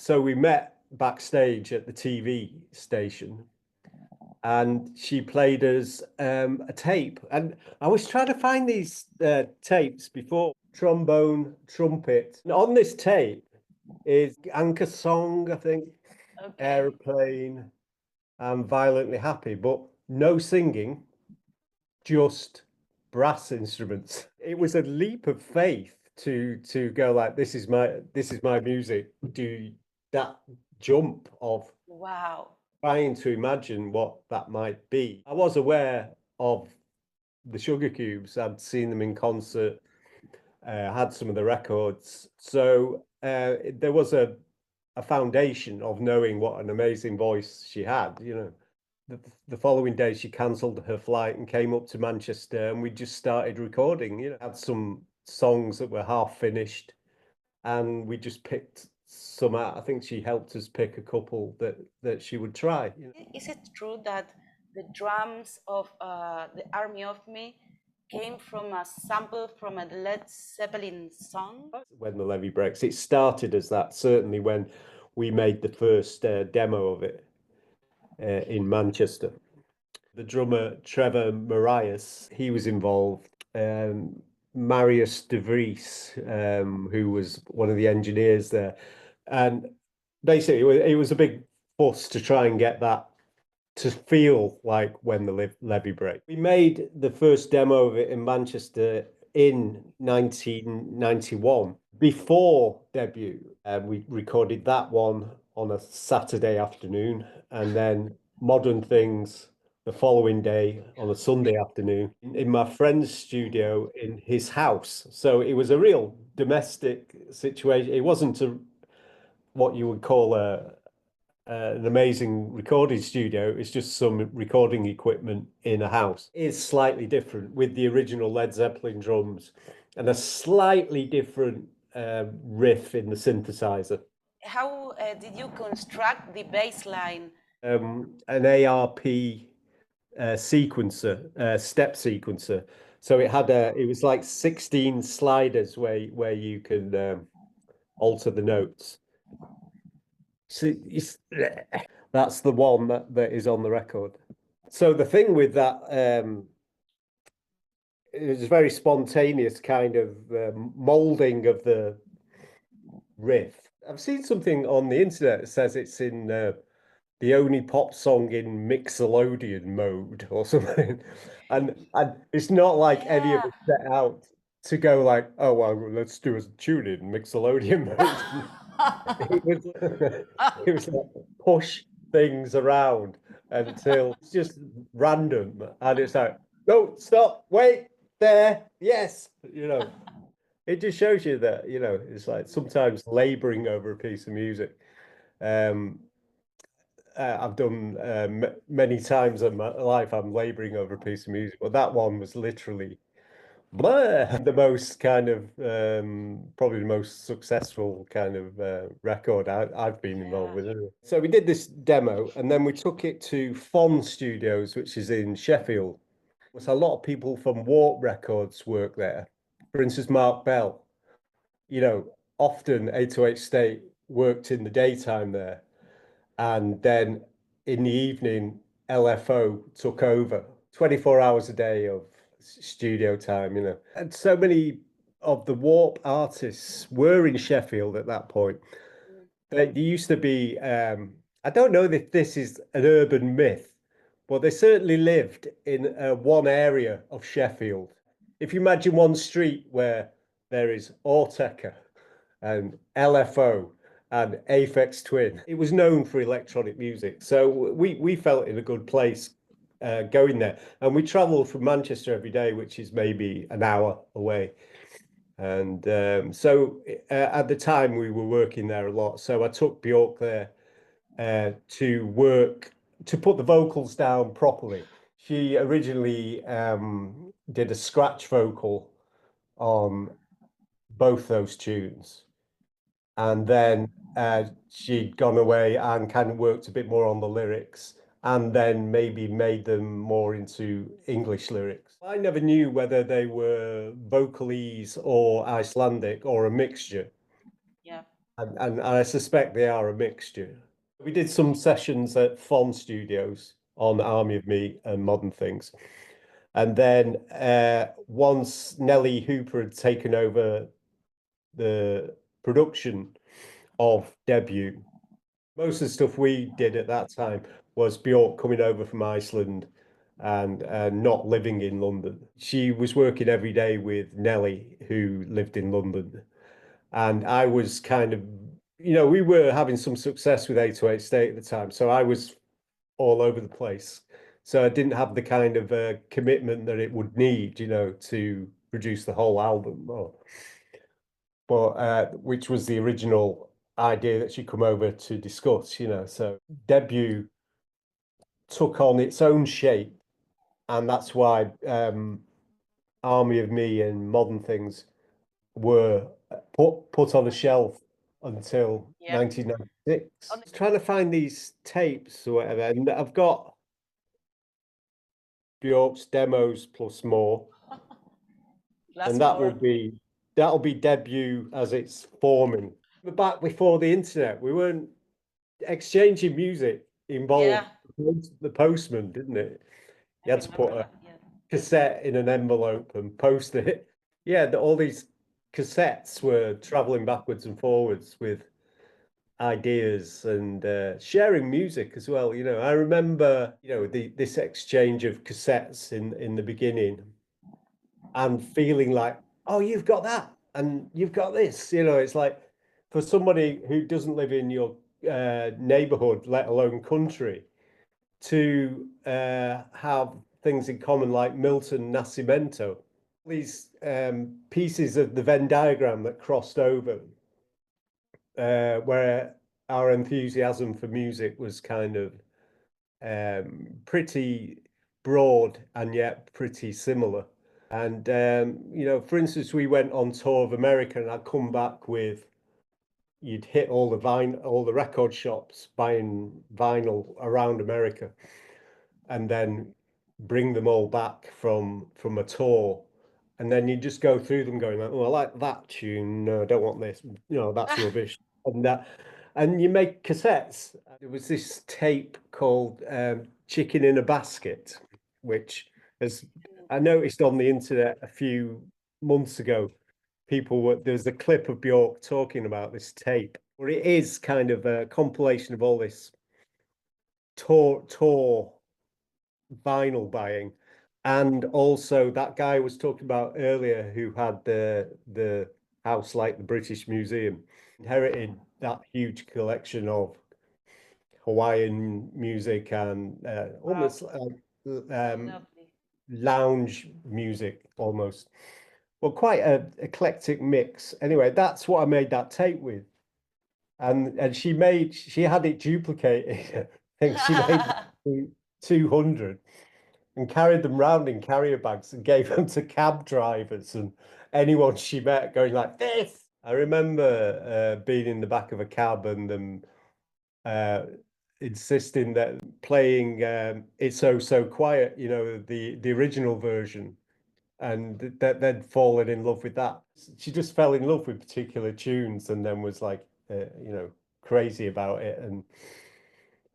So we met backstage at the TV station, and she played us a tape. And I was trying to find these tapes before. Trombone, trumpet. And on this tape is Anchor Song, I think, Okay. Aeroplane, and Violently Happy, but no singing, just brass instruments. It was a leap of faith to go like, this is my music. Do that jump of Wow. trying to imagine what that might be. I was aware of the Sugar Cubes. I'd seen them in concert, had some of the records. So there was a foundation of knowing what an amazing voice she had. You know, the following day she cancelled her flight and came up to Manchester, and we just started recording. You know, had some songs that were half finished, and we just picked some out. I think she helped us pick a couple that she would try. You know. Is it true that the drums of the Army of Me came from a sample from a Led Zeppelin song? When the Levee Breaks, it started as that. Certainly when we made the first demo of it in Manchester. The drummer Trevor Marias, he was involved. Marius de Vries, who was one of the engineers there, and basically it was a big fuss to try and get that to feel like When the Levee Breaks. We made the first demo of it in Manchester in 1991. Before debut, we recorded that one on a Saturday afternoon, and then Modern Things the following day on a Sunday afternoon in my friend's studio in his house. So it was a real domestic situation. It wasn't what you would call an amazing recording studio. It's just some recording equipment in a house. It's slightly different with the original Led Zeppelin drums and a slightly different riff in the synthesizer. How did you construct the bass line? An ARP sequencer, step sequencer. So it was like 16 sliders where you can alter the notes. So that's the one that is on the record. So the thing with that, it was a very spontaneous kind of molding of the riff. I've seen something on the internet that says it's in the only pop song in Mixolydian mode or something. And it's not like any of us set out to go like, oh, well, let's do a tune in Mixolydian mode. It was like push things around until it's just random. And it's like, no, stop, wait, there, yes, you know. It just shows you that, you know, it's like sometimes laboring over a piece of music. I've done many times in my life, I'm laboring over a piece of music, but that one was literally the most kind of probably the most successful kind of record I've been involved with. So we did this demo, and then we took it to Fon Studios, which is in Sheffield. So a lot of people from Warp Records work there. For instance, Mark Bell, you know, often 808 State worked in the daytime there, and then in the evening LFO took over 24 hours a day of studio time, you know. And so many of the Warp artists were in Sheffield at that point. There used to be, I don't know if this is an urban myth, but they certainly lived in one area of Sheffield. If you imagine one street where there is Autechre and LFO and Aphex Twin, it was known for electronic music. So we felt in a good place going there. And we traveled from Manchester every day, which is maybe an hour away. And so at the time we were working there a lot. So I took Björk there to work, to put the vocals down properly. She originally did a scratch vocal on both those tunes. And then she'd gone away and kind of worked a bit more on the lyrics, and then maybe made them more into English lyrics. I never knew whether they were vocalese or Icelandic or a mixture. Yeah. and I suspect they are a mixture. We did some sessions at Fon Studios on Army of Me and Modern Things. And then once Nelly Hooper had taken over the production of Debut, most of the stuff we did at that time was Björk coming over from Iceland and not living in London. She was working every day with Nelly, who lived in London. And I was kind of, we were having some success with 808 State at the time. So I was all over the place. So I didn't have the kind of commitment that it would need, to produce the whole album. But which was the original idea that she'd come over to discuss, So Debut took on its own shape, and that's why Army of Me and Modern Things were put on a shelf until 1996. I was trying to find these tapes or whatever, and I've got Björk's demos plus more, and that'll be Debut as it's forming. We're back before the internet. We weren't exchanging music involved the postman, didn't it? You had to put a cassette in an envelope and post it. Yeah, all these cassettes were traveling backwards and forwards with ideas and sharing music as well. I remember, this exchange of cassettes in the beginning and feeling like, oh, you've got that and you've got this. It's like for somebody who doesn't live in your neighborhood, let alone country, to have things in common like Milton Nascimento, these pieces of the Venn diagram that crossed over, where our enthusiasm for music was kind of pretty broad and yet pretty similar. And for instance, we went on tour of America, and I'd come back with, you'd hit all the record shops buying vinyl around America, and then bring them all back from a tour, and then you just go through them going like, oh, I like that tune, no, I don't want this, that's rubbish, and you make cassettes. There was this tape called Chicken in a Basket, which I noticed on the internet a few months ago, there's a clip of Björk talking about this tape, where it is kind of a compilation of all this tour vinyl buying. And also that guy I was talking about earlier, who had the house like the British Museum, inherited that huge collection of Hawaiian music and almost lounge music almost. Well, quite a eclectic mix. Anyway, that's what I made that tape with. And she had it duplicated. I think she made 200 and carried them round in carrier bags and gave them to cab drivers and anyone she met, going like this. I remember being in the back of a cab and them insisting that playing It's Oh So Quiet, the original version, and that they'd fallen in love with that. She just fell in love with particular tunes and then was like, crazy about it.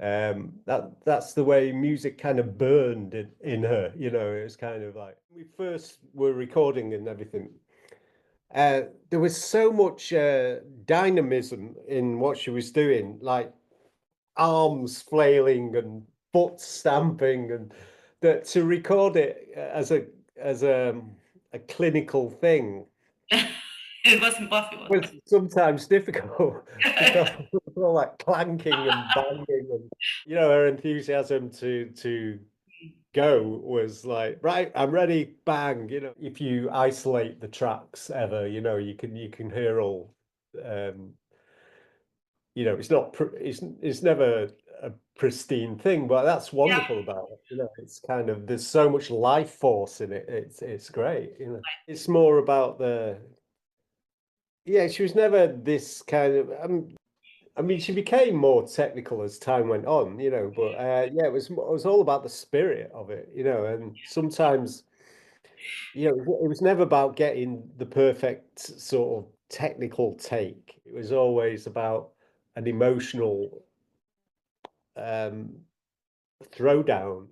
And that's the way music kind of burned in her. It was kind of like, we first were recording and everything, there was so much dynamism in what she was doing, like arms flailing and foot stamping, and that to record it as a clinical thing, it was impossible. Was sometimes difficult because people like clanking and banging, and her enthusiasm to go was like, right, I'm ready, bang. If you isolate the tracks ever, you can hear all. It's never a pristine thing, but that's wonderful about it. It's kind of, there's so much life force in it. It's great. It's more about she was never this kind of. I mean, she became more technical as time went on, but it was all about the spirit of it, and sometimes, it was never about getting the perfect sort of technical take. It was always about an emotional throwdown.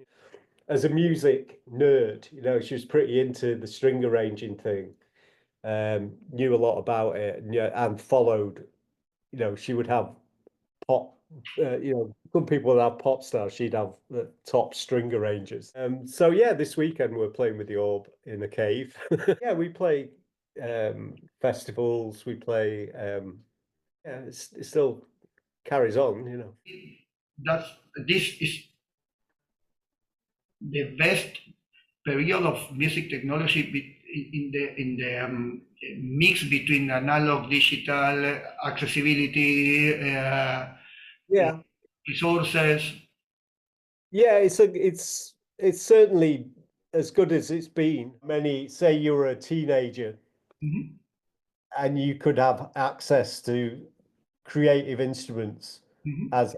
As a music nerd, you know, she was pretty into the string arranging thing, knew a lot about it, and followed, you know, she would have pop, you know, some people would have pop stars, she'd have the top string arrangers. So yeah, this weekend we're playing with the Orb in a cave. Yeah, we play festivals, we play, yeah, it still carries on, you know. This is the best period of music technology in the mix between analog, digital, accessibility, Yeah, resources. yeah, it's certainly as good as it's been. Many say you were a teenager and you could have access to creative instruments as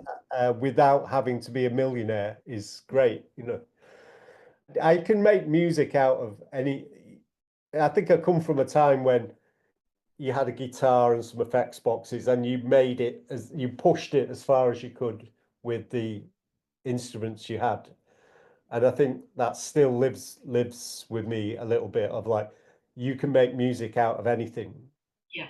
without having to be a millionaire is great, you know. I can make music out of any. I think I come from a time when you had a guitar and some effects boxes and you made it as you pushed it as far as you could with the instruments you had. And I think that still lives with me a little bit of like, you can make music out of anything. Yeah.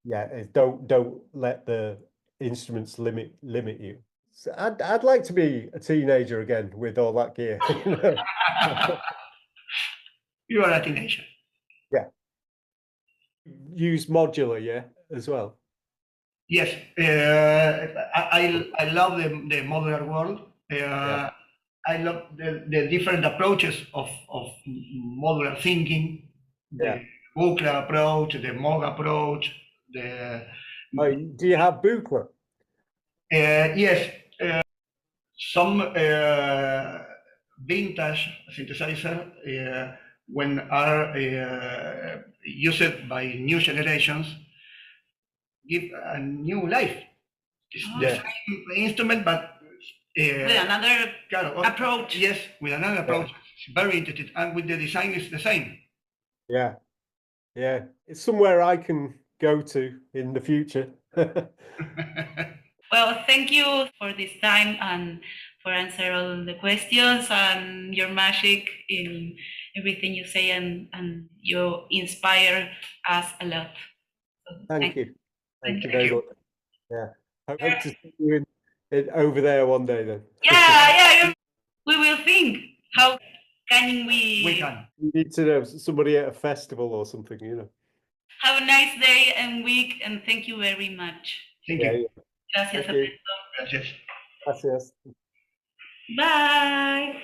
Yeah, don't let the instruments limit you. So I'd like to be a teenager again with all that gear. You know? You are a teenager. Yeah. Use modular, yeah, as well. Yes, I love the modular world. Yeah. I love the different approaches of modular thinking. Yeah. The Buchla approach, the Moog approach, the Do you have Buchla? yes, some vintage synthesizer when are used by new generations give a new life. It's the same instrument, but With another approach. Yes, with another approach. It's very interesting, and with the design is the same. Yeah, yeah. It's somewhere I can go to in the future. Well, thank you for this time and for answering all the questions and your magic in everything you say, and you inspire us a lot. So Thank you. Thank you Thank very you. much. Yeah. I hope to see you over there one day then. Yeah, we will think how can We can. You need to know somebody at a festival or something, you know. have a nice day and week, and thank you very much. Thank Yeah, you. yeah. Gracias, Thank you. Ernesto. Gracias. Gracias. Bye.